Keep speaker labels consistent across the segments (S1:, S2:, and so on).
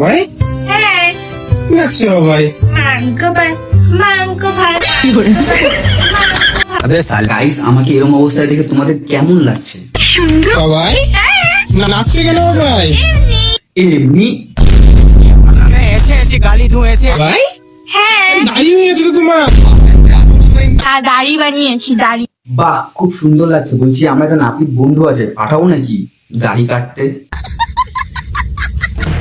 S1: ভাই
S2: হ্যাঁ
S1: কি খাচ্ছো ভাই?
S2: মাংস ভাত।
S3: গাইস, আমাকে এরকম অবস্থায় দেখে তোমাদের কেমন লাগছে?
S1: ভাই না নাচছে কেন ভাই?
S3: এমনি
S4: ऐसे ऐसे गाली दूं ऐसे
S1: ভাই
S2: হ্যাঁ
S1: দাঁড়িয়ে হয়ে গেছে তো তোমার।
S2: আর দাড়ি বানিয়েছি দাড়ি।
S3: বাহ, খুব সুন্দর লাগছে। বলছি আমার একটা নাপিত বন্ধু আছে, পাঠাবো নাকি দাড়ি কাটতে?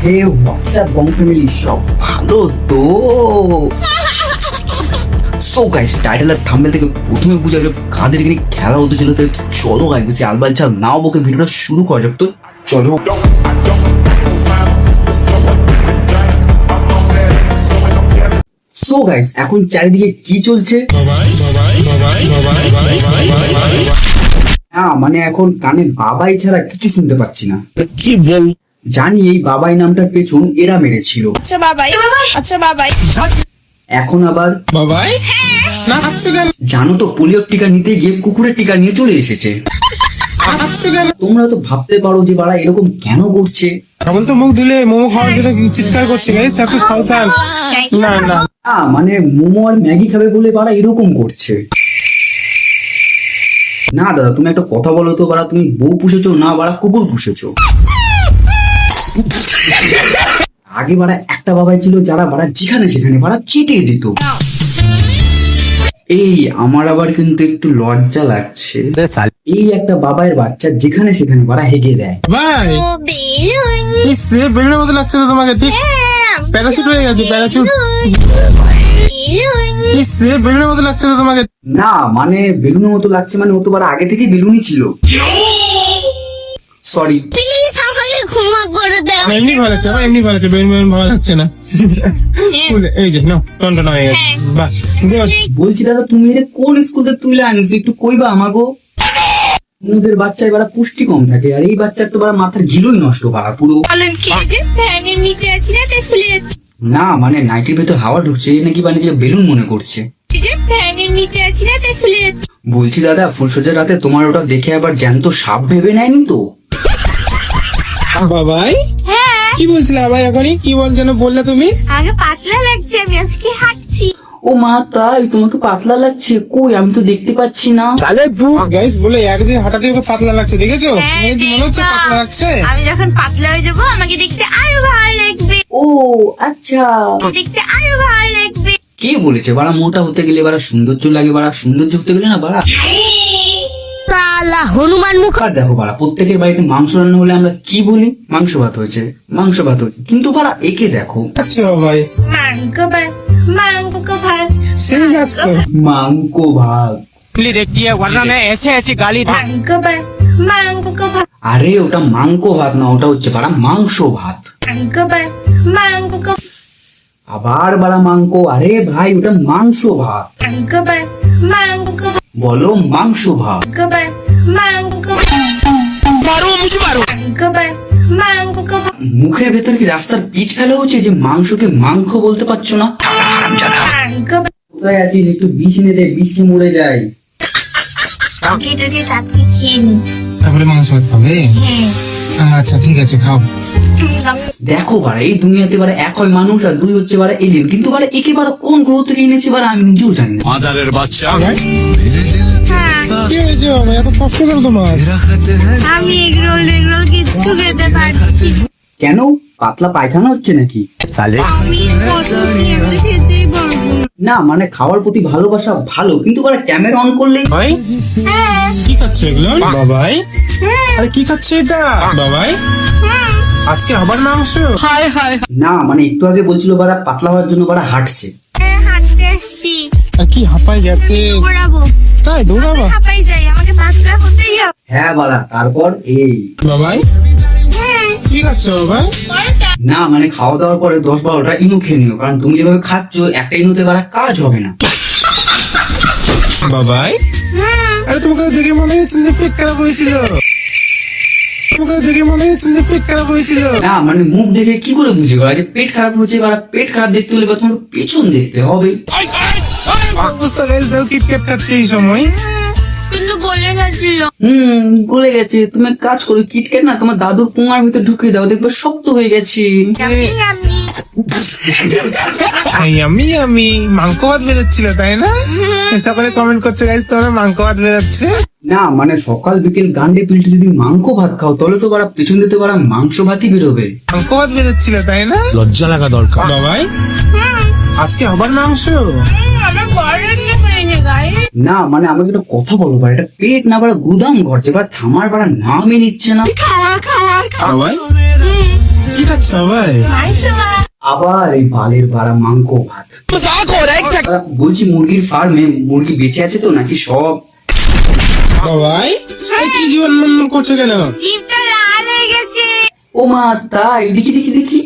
S3: হে হোয়াটসঅ্যাপ বং ফ্যামিলি, সব ভালো তো? সো গাইস, টাইটেল আর থাম্বনেল থেকে প্রথমে বুঝা গেল কাদের নিয়ে খেলা হতে চলে। তাই চলো গাইস, বেশি আলবাল চাল নাও বকে ভিডিওটা শুরু করা যাক। তো চলো। সো গাইস, এখন চারিদিকে কি চলছে? না মানে এখন কানে বাবাই ছাড়া কিছু শুনতে পাচ্ছি না।
S1: কি বল?
S3: জানি এই বাবাই নামটার পেছন এরা মেরেছিল।
S2: আচ্ছা বাবাই, আচ্ছা বাবাই।
S3: এখন আবার
S1: বাবাই নাচছো কেন?
S3: জানো তো, পোলিওর টিকা নিতে গিয়ে কুকুরের টিকা নিয়ে চলে এসেছে।
S1: নাচছো কেন?
S3: তোমরা তো ভাবতে পারো যে বাড়া এরকম কেন করছে।
S1: এখন তো মুখ ধুলে মোমো খাওয়ার জন্য চিৎকার করছে গাইস, এত সাবধান। না না
S3: না মানে মোমো আর ম্যাগি খাবে বলে বাড়া এরকম করছে। না দাদা, তুমি একটা কথা বলো তো, বাড়া তুমি বউ পুষেছো না বাড়া কুকুর পুষেছো? আগে বাড়া একটা বাবাই ছিল যারা বাড়া যেখানে সেখানে বাড়া চিটিয়ে দিত। এই আমার আবার কিন্তু একটু লজ্জা লাগছে। এই একটা বাবাইয়ের বাচ্চা যেখানে সেখানে বাড়া হেগে দেয়।
S1: ভাই
S2: ও বেলুন।
S1: সে বেলুনের মতো লাগছে তো তোমাকে, ঠিক প্যারাসুট হয়ে গেছে, প্যারাসুট।
S2: বেলুন।
S1: সে বেলুনের মতো লাগছে তো তোমাকে।
S3: না মানে বেলুনের মতো লাগছে মানে ও তো বাড়া আগে থেকে বেলুনই ছিল। সরি।
S2: প্লিজ আমাকে ক্ষমা করে দাও।
S1: এমনি ভালো লাগছে, এমনি ভালো লাগছে, বেলুন ভালো লাগছে না। এই যে না টনটন হয়ে গেছে। বাহ দেখ
S3: বলছি দাদা, তুমি এটা কোন স্কুল থেকে তুলে আনিস একটু কইবা আমাগো? ওদের বাচ্চার বাড়া পুষ্টি কম থাকে, আর এই বাচ্চার তো বাড়া মাথার ঘিলুই নষ্ট বাড়া পুরো।
S2: বলেন কি যে ফ্যানের নিচে আছি না তাই ফুলে যাচ্ছে।
S3: না মানে নাইটির ভেতর হাওয়া ঢুকছে এই নাকি মানে যে বেলুন মনে করছে।
S2: যে ফ্যানের নিচে আছি না তাই ফুলে যাচ্ছে।
S3: বলছি দাদা, ফুলসজ্জার রাতে তোমার ওটা দেখে আবার জ্যান্ত সাপ ভেবে নেয়নি তো?
S1: বাবাই
S2: হ্যাঁ
S1: কি বলছিলে ভাই এখনই? কি বল যেন বললে তুমি?
S2: আগে পাতলা লাগছে, আমি আজকে হাঁটছি।
S3: ও মা, তাই তোমাকে পাতলা লাগছে? কই আমি তো দেখতে পাচ্ছি না।
S1: গাইস বলে একদিন হঠাৎই ওকে পাতলা লাগছে, দেখেছো?
S2: হ্যাঁ,
S1: তোমার কি মনে হচ্ছে
S2: দেখলাম।
S1: পাতলা লাগছে?
S2: আমি যখন পাতলা হয়ে যাবো আমাকে দেখতে আরো ভালো লাগবে,
S3: ও আচ্ছা।
S2: দেখতে আরো ভালো লাগবে।
S3: কে বলেছে বাড়া মোটা হতে গেলে বাড়া সৌন্দর্য লাগে? বাড়া সৌন্দর্য হতে গেলে না বাড়া।
S2: সালা হনুমান মুখ।
S3: আর দেখো বাড়া, প্রত্যেকের বাড়িতে মাংস রান্না হলে আমরা কি বলি? মাংস ভাত হয়েছে, মাংস ভাত হয়েছে। কিন্তু বাড়া একে দেখো,
S1: আচ্ছা ভাই
S2: মাংস ভাত, মাংস ভাত,
S1: সেই যাচ্ছে।
S3: মাংস ভাত।
S4: देखती है वरना मैं ऐसे ऐसे गाली दूं
S2: মাংস ভাত, মাংস ভাত,
S3: আরে ওটা মাংস ভাত না, ওটা হচ্ছে বাড়া মাংস ভাত।
S2: মাংস ভাত, মাংস ভাত,
S3: আবার বাড়া মাংস। আরে ভাই ওটা মাংস ভাত,
S2: মাংস ভাত, মাংস ভাত,
S3: বলো মাংস ভাত।
S2: মাংস ভাত,
S4: मारो मुझे मारो
S2: মাংস ভাত, মাংস ভাত,
S3: মুখের ভেতর কি রাস্তার পিচ ফেলা হচ্ছে যে মাংসকে মাংস বলতে পারছো না?
S2: মাংস ভাত।
S3: কোথায় আছিস? একটু বিষ এনে দে, বিষ কি মরে যায়।
S2: কেটে তাড়াতাড়ি খেয়ে নি।
S1: তারপরে মাংস ভাত খাবে? আচ্ছা ঠিক আছে খাও।
S3: দেখো বাড়া, এই দুনিয়াতে বাড়া এক হয় মানুষ আর দুই হচ্ছে বাড়া এলিয়েন। কিন্তু বাড়া একে বাড়া কোন গ্রহ থেকে এনেছে বাড়া আমি নিজেও জানি না।
S5: মাদারের বাচ্চা
S1: কি হয়েছে বাবা, এত কষ্ট করো তোমার?
S2: আমি এগরোল এগরোল কিচ্ছু খেতে পারছি না।
S3: কেন, পাতলা পায়খানা হচ্ছে নাকি?
S2: আমি কতদিন এমনি খেতেই পারবো না।
S3: না মানে খাওয়ার প্রতি ভালোবাসা ভালো, কিন্তু বাড়া ক্যামেরা অন করলেই
S1: ভাই
S2: হ্যাঁ
S1: কি খাচ্ছে এগুলো? বাবাই
S2: হ্যাঁ
S1: আরে কি খাচ্ছে এটা? বাবাই
S2: হ্যাঁ।
S1: আজকে আবার মাংস?
S3: না মানে একটু আগে বলছিল বাড়া পাতলা হওয়ার জন্য বাড়া হাঁটছে।
S2: হ্যাঁ হাঁটতে আসছি।
S1: আর কি হাঁপাই গেছে?
S2: ঘোরাবো।
S1: তাই দৌড়াবা?
S2: হাঁপাই যাই, আমাকে পাতলা হতেই হবে।
S3: হ্যাঁ বাড়া, তারপর এই
S1: বাবাই
S2: হ্যাঁ
S1: কি খাচ্ছে বাবাই?
S3: না মানে খাওয়া দাওয়ার পরে 10-12টা ইনু খেয়ে নিও, কারণ তুমি যেভাবে খাচ্ছ একটা ইনুতে বাড়া কাজ হবে না।
S1: বাবাই আরে তোমাকে দেখে মনে হচ্ছে যে পেট খারাপ হয়েছিল। তোমাকে দেখে মনে হচ্ছে যে পেট খারাপ হয়েছিল।
S3: না মানে মুখ দেখে কি করে বুঝে গেল যে পেট খারাপ হচ্ছে? বাড়া পেট খারাপ দেখতে হলে বা তোমাকে পেছন দেখতে হবে।
S1: অবস্থা গাইস দাও কিটক্যাট খাচ্ছে এই সময়।
S2: কিন্তু গলে গেছিল।
S3: গলে গেছে। তুমি এক কাজ করো, কিটক্যাট না তোমার দাদুর পোঙার ভিতরে ঢুকিয়ে দাও, দেখবে শক্ত হয়ে গেছে।
S2: আমি
S1: আমি মাংস ভাত বেরোচ্ছিল তাই না? সকালে কমেন্ট করছে গাইস তোমরা মাংস ভাত বেরোচ্ছে।
S3: না মানে সকাল বিকেল গান্ডে পিল্টে যদি মাংস ভাত খাও তাহলে তো বারা পেছন দিতে পারা মাংস ভাতই বেরোবে।
S1: মাংস ভাত বেরোচ্ছিল তাই না?
S4: লজ্জা লাগা দরকার
S1: বাবাই আজকে আবার মাংস?
S2: আমার বড় রান্না করেছে গাইস।
S3: না মানে আমাকে একটা কথা বলো ভাই, এটা পেট না বারা গুদাম ঘর, যে বারা থামার বারা নামই নিচ্ছে না।
S1: বাবাই কি খাচ্ছ বাবাই?
S2: মাংস ভাত।
S3: আবার এই বালের বারা মাংস ভাত। বারা, বলছি মুরগির ফার্মে মুরগি বেঁচে আছে তো নাকি সব?
S1: বাবাই এই কি জীবন মন করছো কেন?
S2: জিভটা লাল হয়ে গেছে।
S3: ও মা তাই? দেখি দেখি দেখি,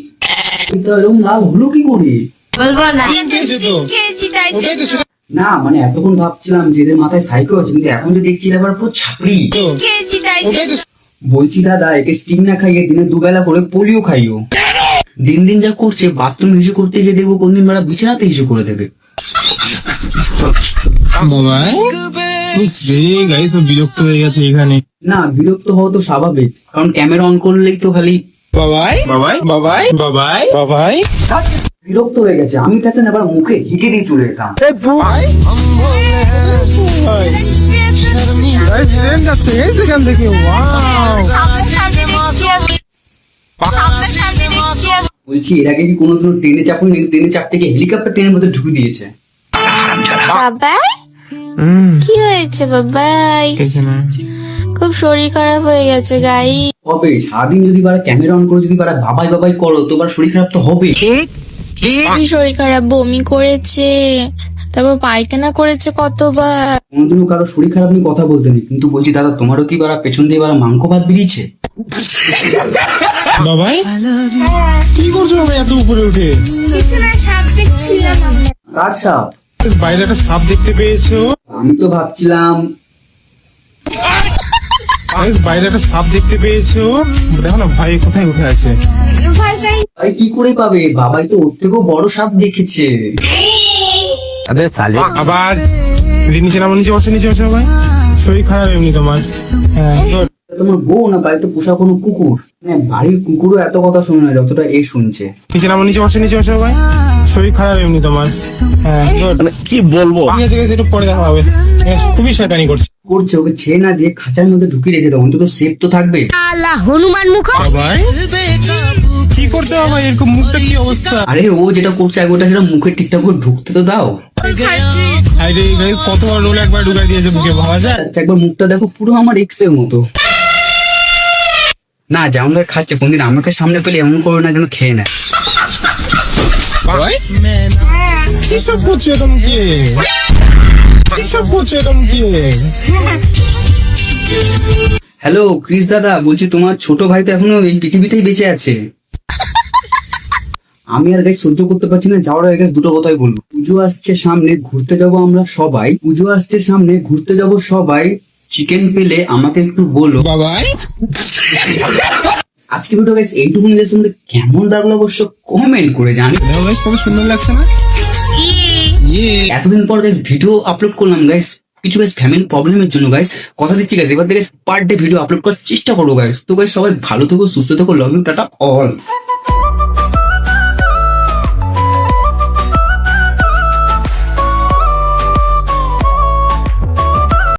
S3: এটা এরকম লাল হলো কি করে?
S2: বলবো না।
S1: ডিম খেয়েছে তো?
S2: খেয়েছি তাই তো।
S1: ওটাই তো সেটা
S3: না মানে এতক্ষণ ভাবছিলাম যে এদের মাথায় সাইকো আছে, কিন্তু এখন যে দেখছি এবার পুরো ছাপড়ি।
S1: তো
S2: খেয়েছি তাই তো।
S1: ওটাই তো
S3: বলছি দাদা একে স্টিং না খাইয়ে দিনে দুবেলা করে পোলিও খাইও। দিন দিন যা করছে বাথরুম হিসু করতে গিয়ে দেখবো কোনদিন বেলা বিছানাতে হিসু করে দেবে।
S1: বাবাই রে গাইস ও বিরক্ত হয়ে গেছে এখানে।
S3: না বিরক্ত হওয়া তো স্বাভাবিক, কারণ ক্যামেরা অন করলেই তো খালি
S1: বাবাই বাবাই বাবাই বাবাই বাবাই
S3: বিরক্ত হয়ে গেছে। আমি থাকলে না এবার মুখে হিকে দিয়ে চলে যেতাম।
S1: ট্রেন যাচ্ছে এই সেখান থেকে। ওয়াও
S3: বলছি এর আগে কি কোনোদিন ট্রেনে চাপুন নাকি? ট্রেনে চাপতে গিয়ে হেলিকপ্টার ট্রেনের মধ্যে ঢুকে দিয়েছে।
S2: বাবাই কি হয়েছে বাবাই?
S1: কিছু না।
S2: খুব শরীর খারাপ হয়ে গেছে গাই।
S3: হবে সারাদিন যদি বারা ক্যামেরা অন করে যদি বারা বাবাই বাবাই করো তো বার শরীর খারাপ তো হবে।
S2: খুবই শরীর খারাপ, বমি করেছে, তারপর পায়খানা করেছে কতবার।
S3: কোনোদিনও কারো শরীর খারাপ নিয়ে কথা বলতে নেই, কিন্তু বলছি দাদা তোমারও কি বারা পেছন দিয়ে বারা মাংস ভাত বেরিয়েছে?
S1: বাবাই কি করছো বাবাই এত উপরে উঠে?
S2: কিছু না, সাপ দেখছিলাম আমরা।
S3: কার সাপ?
S1: বাইরে একটা সাপ দেখতে পেয়েছো?
S3: আমি তো ভাবছিলাম
S1: বাইরে একটা সাপ দেখতে পেয়েছো? দেখো না ভাই কোথায় উঠে আছে।
S2: ভয় পাই।
S3: ভাই কি করে পাবে, বাবাই তো ওর থেকেও বড় সাপ দেখেছে।
S1: আবার নিচে নামো, নিচে বসো, নিচে বসো ভাই। শরীর খারাপ এমনি তোমার। হ্যাঁ good.
S3: তোমার বউ না বাড়িতে পোষা কোনো কুকুর? মানে বাড়ির কুকুরও এত কথা শোনে না যতটা এ শুনছে।
S1: নিচে নামো, নিচে বসো, নিচে বসো ভাই। শরীর খারাপ এমনি তোমার। হ্যাঁ good.
S4: কি বলবো
S1: ঠিক আছে ঠিক আছে, একটু পরে দেখা হবে। হ্যাঁ, খুবই শয়তানি করছে
S3: করছে ওকে ছেড়ে না দিয়ে খাঁচার মধ্যে ঢুকিয়ে রেখে দাও, অন্তত সেফ তো থাকবে।
S1: বাবাই কি করছো বাবা? এরকম মুখটা কি অবস্থা?
S3: আরে ও যেটা করছে আগে ওটা সেটা মুখে ঠিকঠাক করে ঢুকতে তো দাও।
S1: আরে ভাই কতবার রোল একবার ঢুকাই দিয়েছে মুখে, ভাবা যায়?
S3: আচ্ছা একবার মুখটা দেখো, পুরো আমার এক্স এর মতো। না যেমন ভাবে খাচ্ছে কোনদিন আমাকে সামনে পেলে এমন করো না যেন খেয়ে নেয়।
S1: বাবাই কি সব করছো এটা মুখে? কি সব করছো এটা মুখে?
S3: হ্যালো ক্রিস দাদা, বলছি তোমার ছোট ভাই তো এখনো এই পৃথিবীতেই বেঁচে আছে। আমি আর গাইস সহ্য করতে পারছি না, যাওয়ার আগে দুটো কথাই বলবো। পুজো আসছে সামনে, ঘুরতে যাব আমরা সবাই। পুজো আসছে সামনে, ঘুরতে যাব সবাই। চিকেন পেলে আমাকে একটু বলো।
S1: বাবাই
S3: আজকে ভিডিও গাইস এইটুকুনি গাইস, তোমাদের কেমন লাগলো অবশ্য কমেন্ট করে জানি।
S1: দেখো গাইস কত সুন্দর লাগছে না? ইয়ে
S3: এতদিন পর গাইস ভিডিও আপলোড করলাম গাইস, কিছু গাইস ফ্যামিলি প্রবলেমের জন্য গাইস। কথা দিচ্ছি গাইস এবার থেকে পার ডে ভিডিও আপলোড করার চেষ্টা করবো গাইস। তো গাইস সবাই ভালো থেকো, সুস্থ থেকো, লাভ ইউ, টাটা অল।